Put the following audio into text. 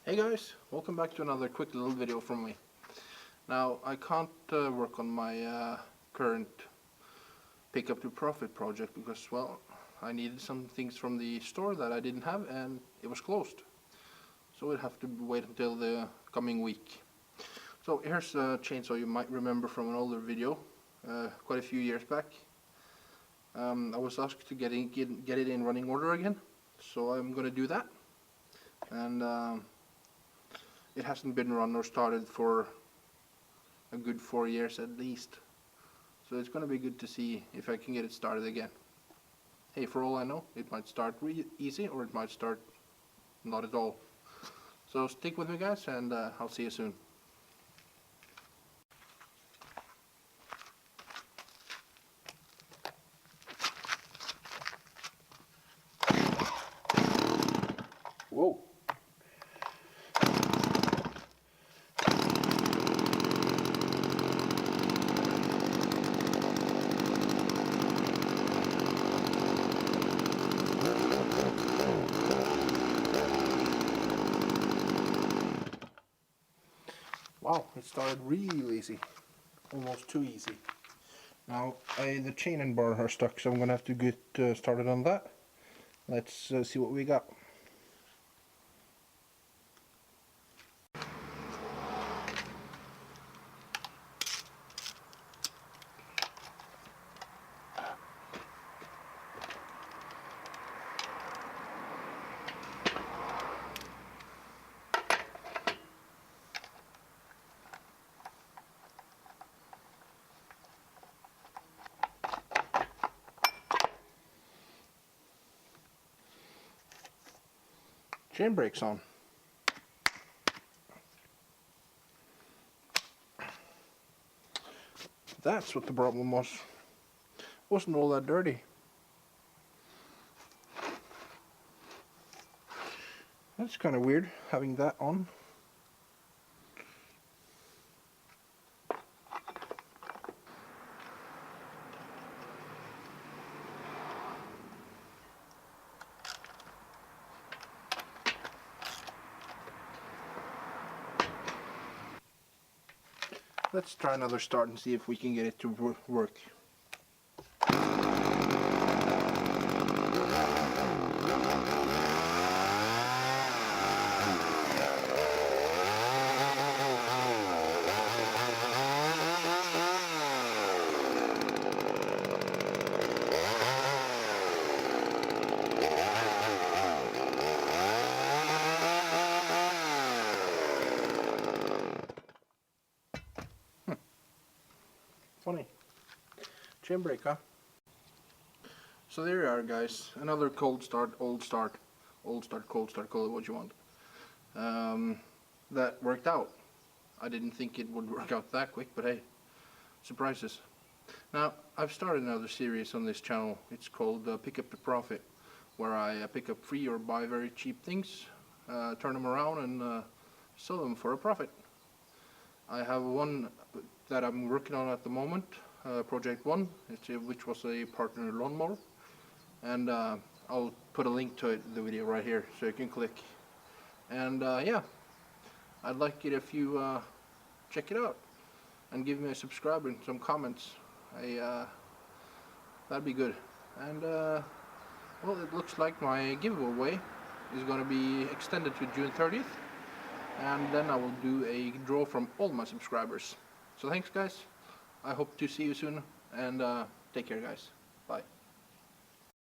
Hey guys, welcome back to another quick little video from me. Now I can't work on my current pick up to profit project because, well, I needed some things from the store that I didn't have and it was closed. So we'll have to wait until the coming week. So here's a chainsaw you might remember from an older video, quite a few years back. I was asked to get it in running order again, so I'm gonna do that. And it hasn't been run or started for a good 4 years at least. So it's going to be good to see if I can get it started again. Hey, for all I know, it might start easy or it might start not at all. So stick with me guys, and I'll see you soon. Whoa. Wow, it started real easy, almost too easy. Now the chain and bar are stuck, so I'm gonna have to get started on that. Let's see what we got. Chain brakes on. That's what the problem was. Wasn't all that dirty. That's kind of weird having that on. Let's try another start and see if we can get it to work. Funny. Chain brake, huh? So there you are guys, another cold start, old start, cold start, call it what you want. That worked out. I didn't think it would work out that quick, but hey, surprises. Now, I've started another series on this channel. It's called Pick Up to Profit, where I pick up free or buy very cheap things, turn them around and sell them for a profit. I have one that I'm working on at the moment, Project 1, which was a partner lawnmower, and I'll put a link to it in the video right here so you can click. And yeah, I'd like it if you check it out and give me a subscribe and some comments. That'd be good. And well, it looks like my giveaway is going to be extended to June 30th, and then I will do a draw from all my subscribers. So thanks guys, I hope to see you soon, and take care guys, bye.